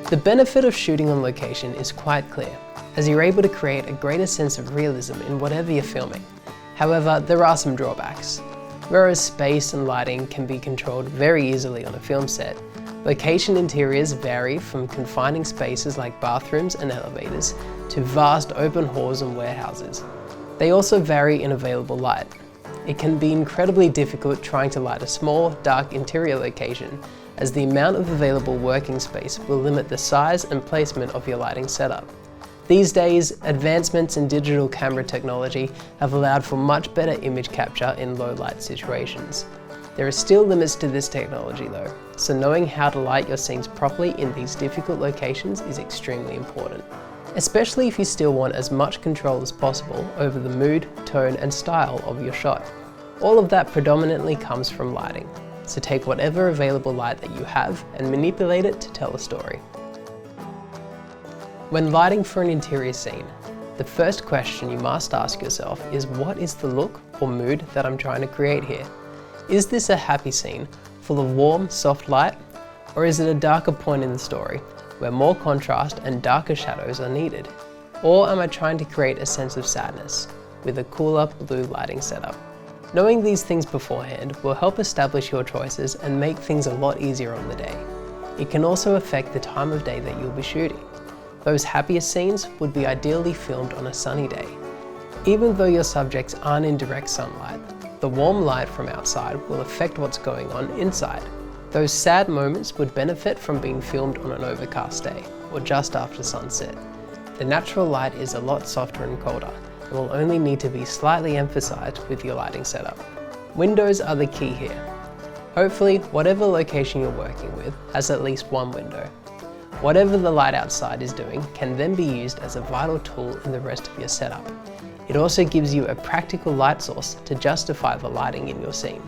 The benefit of shooting on location is quite clear, as you're able to create a greater sense of realism in whatever you're filming. However, there are some drawbacks. Whereas space and lighting can be controlled very easily on a film set, location interiors vary from confining spaces like bathrooms and elevators to vast open halls and warehouses. They also vary in available light. It can be incredibly difficult trying to light a small, dark interior location, as the amount of available working space will limit the size and placement of your lighting setup. These days, advancements in digital camera technology have allowed for much better image capture in low light situations. There are still limits to this technology though, so knowing how to light your scenes properly in these difficult locations is extremely important. Especially if you still want as much control as possible over the mood, tone and style of your shot. All of that predominantly comes from lighting, so take whatever available light that you have and manipulate it to tell a story. When lighting for an interior scene, the first question you must ask yourself is, what is the look or mood that I'm trying to create here? Is this a happy scene, full of warm, soft light? Or is it a darker point in the story, where more contrast and darker shadows are needed? Or am I trying to create a sense of sadness, with a cooler blue lighting setup? Knowing these things beforehand will help establish your choices and make things a lot easier on the day. It can also affect the time of day that you'll be shooting. Those happiest scenes would be ideally filmed on a sunny day. Even though your subjects aren't in direct sunlight, the warm light from outside will affect what's going on inside. Those sad moments would benefit from being filmed on an overcast day, or just after sunset. The natural light is a lot softer and colder, and will only need to be slightly emphasized with your lighting setup. Windows are the key here. Hopefully, whatever location you're working with has at least one window. Whatever the light outside is doing can then be used as a vital tool in the rest of your setup. It also gives you a practical light source to justify the lighting in your scene.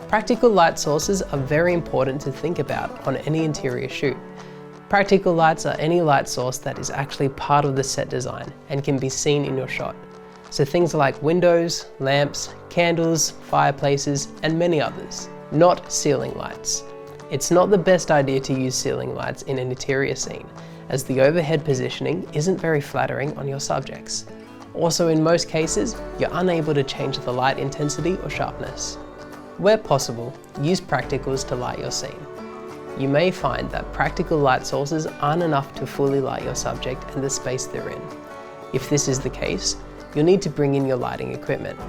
Practical light sources are very important to think about on any interior shoot. Practical lights are any light source that is actually part of the set design and can be seen in your shot. So things like windows, lamps, candles, fireplaces, and many others. Not ceiling lights. It's not the best idea to use ceiling lights in an interior scene, as the overhead positioning isn't very flattering on your subjects. Also, in most cases, you're unable to change the light intensity or sharpness. Where possible, use practicals to light your scene. You may find that practical light sources aren't enough to fully light your subject and the space they're in. If this is the case, you'll need to bring in your lighting equipment.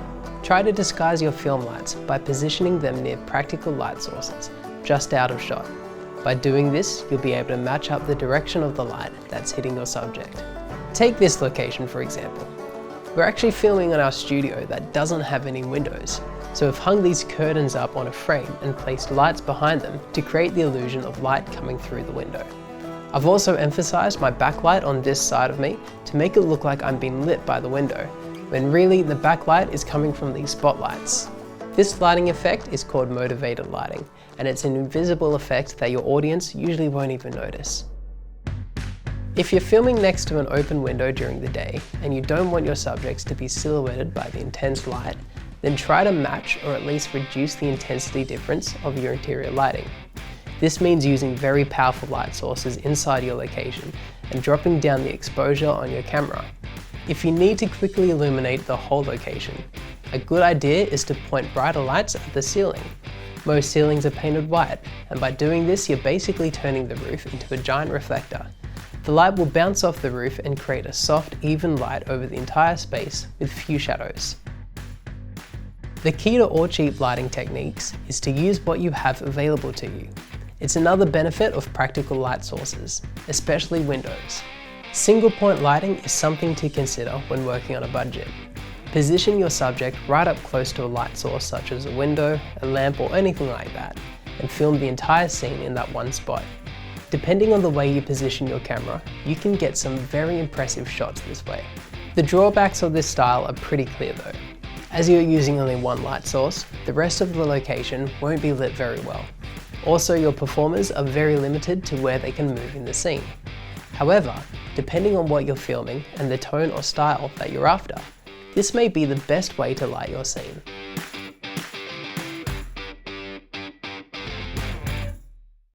Try to disguise your film lights by positioning them near practical light sources, just out of shot. By doing this, you'll be able to match up the direction of the light that's hitting your subject. Take this location for example. We're actually filming in our studio that doesn't have any windows, so I've hung these curtains up on a frame and placed lights behind them to create the illusion of light coming through the window. I've also emphasized my backlight on this side of me to make it look like I'm being lit by the window, when really the backlight is coming from these spotlights. This lighting effect is called motivated lighting, and it's an invisible effect that your audience usually won't even notice. If you're filming next to an open window during the day and you don't want your subjects to be silhouetted by the intense light, then try to match or at least reduce the intensity difference of your interior lighting. This means using very powerful light sources inside your location and dropping down the exposure on your camera. If you need to quickly illuminate the whole location, a good idea is to point brighter lights at the ceiling. Most ceilings are painted white, and by doing this you're basically turning the roof into a giant reflector. The light will bounce off the roof and create a soft, even light over the entire space with few shadows. The key to all cheap lighting techniques is to use what you have available to you. It's another benefit of practical light sources, especially windows. Single point lighting is something to consider when working on a budget. Position your subject right up close to a light source such as a window, a lamp or anything like that, and film the entire scene in that one spot. Depending on the way you position your camera, you can get some very impressive shots this way. The drawbacks of this style are pretty clear though. As you're using only one light source, the rest of the location won't be lit very well. Also, your performers are very limited to where they can move in the scene. However, depending on what you're filming and the tone or style that you're after, this may be the best way to light your scene.